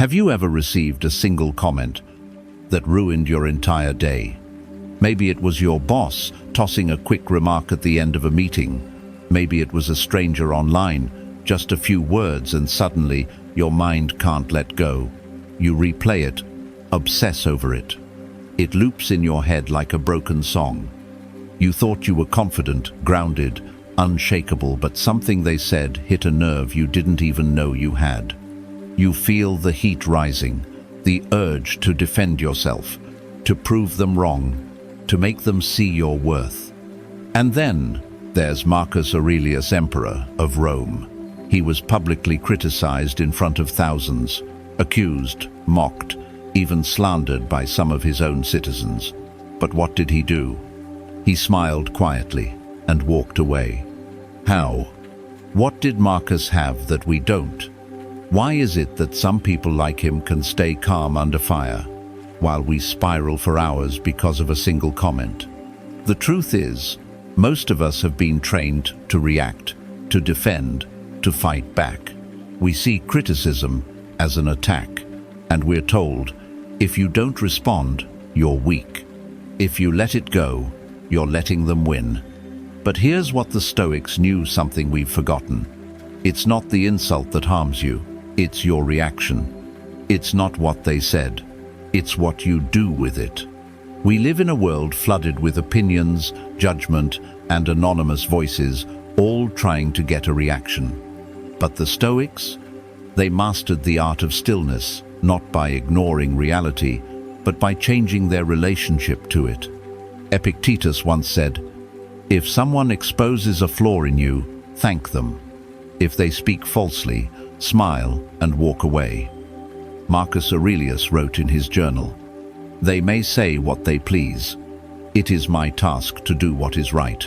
Have you ever received a single comment that ruined your entire day? Maybe it was your boss tossing a quick remark at the end of a meeting. Maybe it was a stranger online, just a few words, and suddenly your mind can't let go. You replay it, obsess over it. It loops in your head like a broken song. You thought you were confident, grounded, unshakable, but something they said hit a nerve you didn't even know you had. You feel the heat rising, the urge to defend yourself, to prove them wrong, to make them see your worth. And then there's Marcus Aurelius, Emperor of Rome. He was publicly criticized in front of thousands, accused, mocked, even slandered by some of his own citizens. But what did he do? He smiled quietly and walked away. How? What did Marcus have that we don't? Why is it that some people like him can stay calm under fire, while we spiral for hours because of a single comment? The truth is, most of us have been trained to react, to defend, to fight back. We see criticism as an attack, and we're told, if you don't respond, you're weak. If you let it go, you're letting them win. But here's what the Stoics knew, something we've forgotten. It's not the insult that harms you, it's your reaction. It's not what they said, it's what you do with it. We live in a world flooded with opinions, judgment, and anonymous voices, all trying to get a reaction. But the Stoics, they mastered the art of stillness, not by ignoring reality, but by changing their relationship to it. Epictetus once said, "If someone exposes a flaw in you, thank them. If they speak falsely, smile and walk away." Marcus Aurelius wrote in his journal, "They may say what they please. It is my task to do what is right."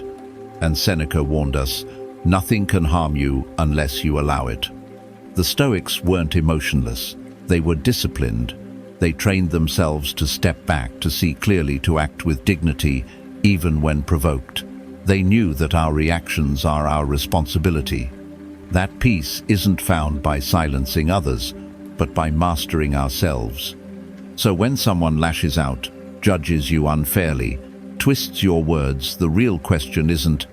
And Seneca warned us, "Nothing can harm you unless you allow it." The Stoics weren't emotionless. They were disciplined. They trained themselves to step back, to see clearly, to act with dignity, even when provoked. They knew that our reactions are our responsibility. That peace isn't found by silencing others, but by mastering ourselves. So when someone lashes out, judges you unfairly, twists your words, the real question isn't,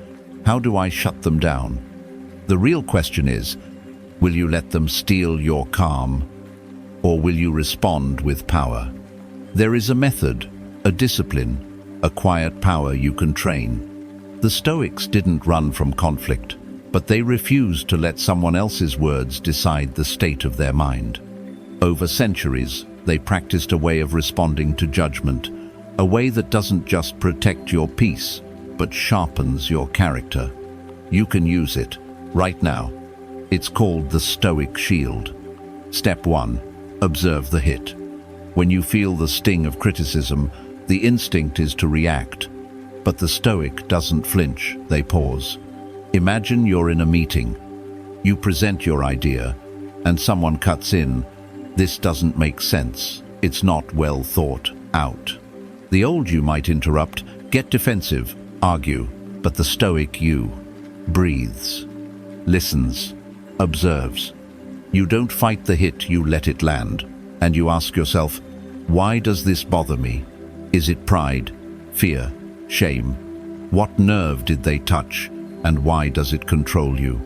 how do I shut them down? The real question is, will you let them steal your calm, or will you respond with power? There is a method, a discipline, a quiet power you can train. The Stoics didn't run from conflict, but they refused to let someone else's words decide the state of their mind. Over centuries, they practiced a way of responding to judgment, a way that doesn't just protect your peace, but sharpens your character. You can use it, right now. It's called the Stoic Shield. Step 1. Observe the hit. When you feel the sting of criticism, the instinct is to react. But the Stoic doesn't flinch, they pause. Imagine you're in a meeting. You present your idea, and someone cuts in. This doesn't make sense. It's not well thought out. The old you might interrupt, get defensive, argue, but the Stoic you breathes, listens, observes. You don't fight the hit, you let it land. And you ask yourself, why does this bother me? Is it pride, fear, shame? What nerve did they touch? And why does it control you?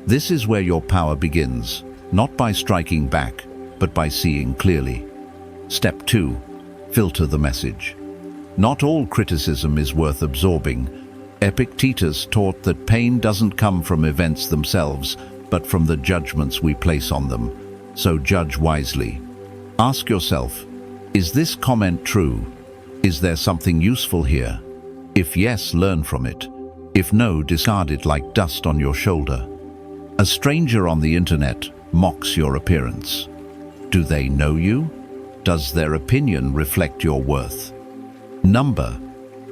This is where your power begins, not by striking back, but by seeing clearly. Step 2. Filter the message. Not all criticism is worth absorbing. Epictetus taught that pain doesn't come from events themselves, but from the judgments we place on them. So judge wisely. Ask yourself, is this comment true? Is there something useful here? If yes, learn from it. If no, discard it like dust on your shoulder. A stranger on the internet mocks your appearance. Do they know you? Does their opinion reflect your worth? Number,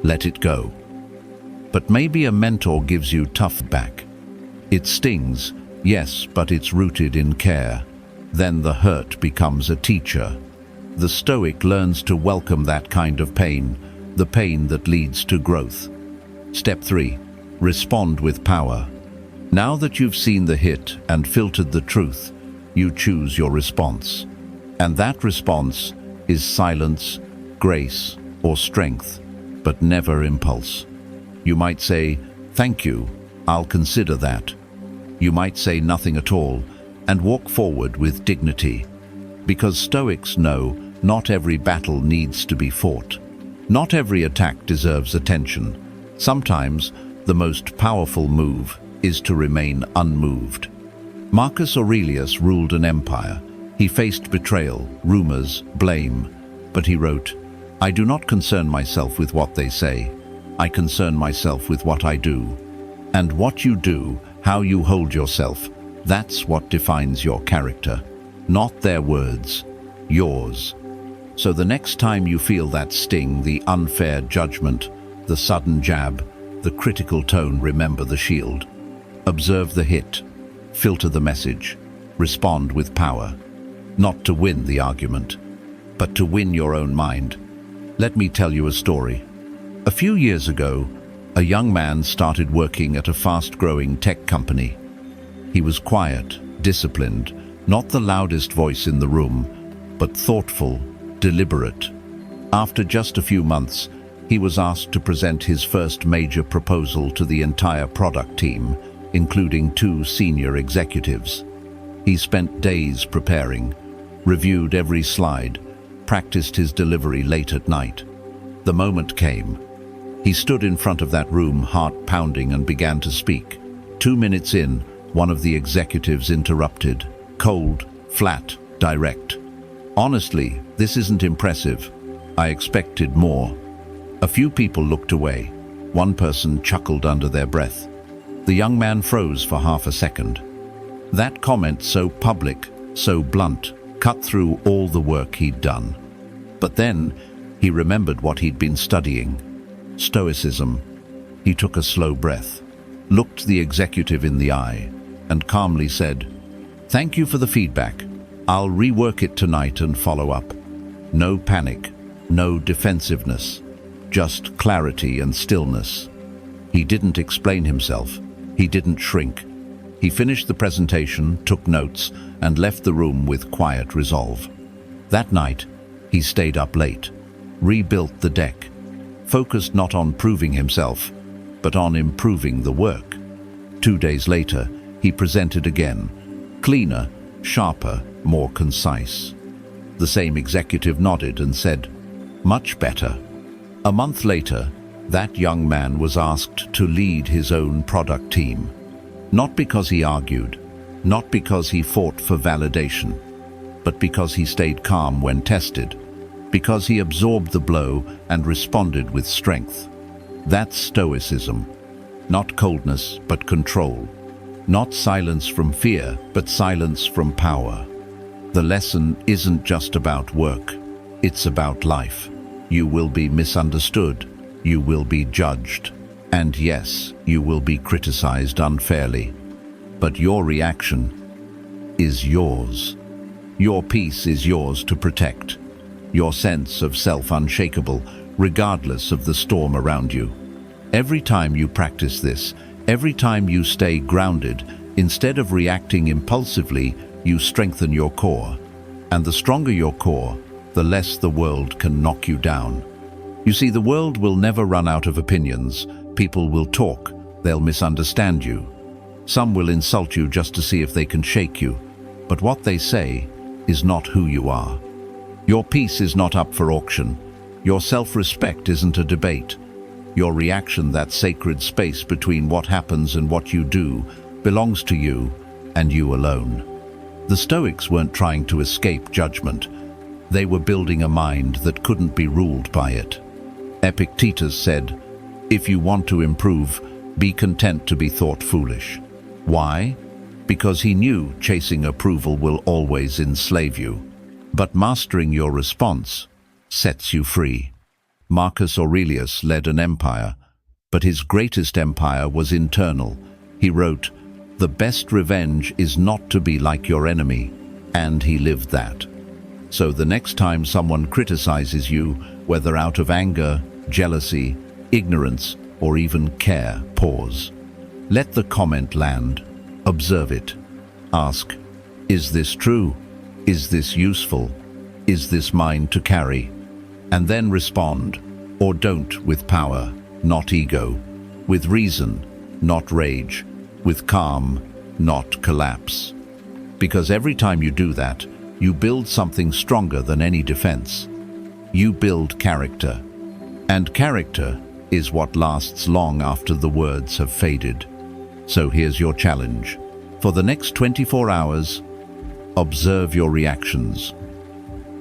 let it go. But maybe a mentor gives you tough back. It stings, yes, but it's rooted in care. Then the hurt becomes a teacher. The Stoic learns to welcome that kind of pain, the pain that leads to growth. Step 3. Respond with power. Now that you've seen the hit and filtered the truth, you choose your response. And that response is silence, grace, or strength, but never impulse. You might say, "Thank you, I'll consider that." You might say nothing at all and walk forward with dignity. Because Stoics know not every battle needs to be fought. Not every attack deserves attention. Sometimes the most powerful move is to remain unmoved. Marcus Aurelius ruled an empire. He faced betrayal, rumors, blame, but he wrote, "I do not concern myself with what they say. I concern myself with what I do. And what you do, how you hold yourself, that's what defines your character. Not their words, yours." So the next time you feel that sting, the unfair judgment, the sudden jab, the critical tone, remember the shield. Observe the hit, filter the message, respond with power. Not to win the argument, but to win your own mind. Let me tell you a story. A few years ago, a young man started working at a fast-growing tech company. He was quiet, disciplined, not the loudest voice in the room, but thoughtful, deliberate. After just a few months, he was asked to present his first major proposal to the entire product team, including 2 senior executives. He spent days preparing, reviewed every slide, practiced his delivery late at night. The moment came. He stood in front of that room, heart pounding, and began to speak. 2 minutes in, one of the executives interrupted. Cold, flat, direct. "Honestly, this isn't impressive. I expected more." A few people looked away. One person chuckled under their breath. The young man froze for half a second. That comment, so public, so blunt, cut through all the work he'd done. But then he remembered what he'd been studying. Stoicism. He took a slow breath, looked the executive in the eye, and calmly said, "Thank you for the feedback. I'll rework it tonight and follow up." No panic, no defensiveness, just clarity and stillness. He didn't explain himself. He didn't shrink. He finished the presentation, took notes, and left the room with quiet resolve. That night, he stayed up late, rebuilt the deck, focused not on proving himself, but on improving the work. 2 days later, he presented again, cleaner, sharper, more concise. The same executive nodded and said, "Much better." A month later, that young man was asked to lead his own product team. Not because he argued, not because he fought for validation, but because he stayed calm when tested, because he absorbed the blow and responded with strength. That's Stoicism. Not coldness, but control. Not silence from fear, but silence from power. The lesson isn't just about work, it's about life. You will be misunderstood, you will be judged, and yes, you will be criticized unfairly. But your reaction is yours. Your peace is yours to protect. Your sense of self unshakable, regardless of the storm around you. Every time you practice this, every time you stay grounded, instead of reacting impulsively, you strengthen your core. And the stronger your core, the less the world can knock you down. You see, the world will never run out of opinions. People will talk, they'll misunderstand you. Some will insult you just to see if they can shake you. But what they say is not who you are. Your peace is not up for auction. Your self-respect isn't a debate. Your reaction, that sacred space between what happens and what you do, belongs to you and you alone. The Stoics weren't trying to escape judgment. They were building a mind that couldn't be ruled by it. Epictetus said, "If you want to improve, be content to be thought foolish." Why? Because he knew chasing approval will always enslave you. But mastering your response sets you free. Marcus Aurelius led an empire, but his greatest empire was internal. He wrote, "The best revenge is not to be like your enemy," and he lived that. So the next time someone criticizes you, whether out of anger, jealousy, ignorance, or even care, pause. Let the comment land. Observe it. Ask, is this true? Is this useful? is this mine to carry? And then respond, or don't, with power, not ego, with reason, not rage, with calm, not collapse. Because every time you do that, you build something stronger than any defense. You build character. And character is what lasts long after the words have faded. So here's your challenge. For the next 24 hours, observe your reactions.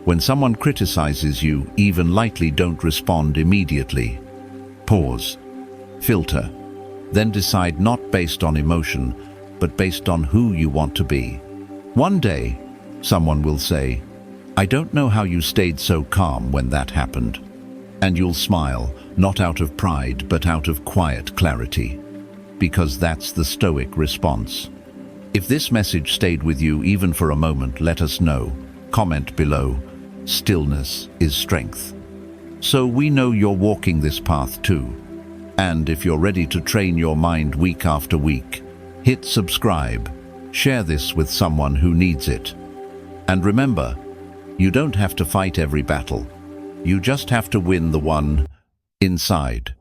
When someone criticizes you, even lightly, don't respond immediately. Pause. Filter. Then decide, not based on emotion, but based on who you want to be. One day, someone will say, "I don't know how you stayed so calm when that happened." And you'll smile, not out of pride, but out of quiet clarity. Because that's the Stoic response. If this message stayed with you even for a moment, let us know. Comment below. Stillness is strength. So we know you're walking this path too. And if you're ready to train your mind week after week, hit subscribe. Share this with someone who needs it. And remember, you don't have to fight every battle. You just have to win the one inside.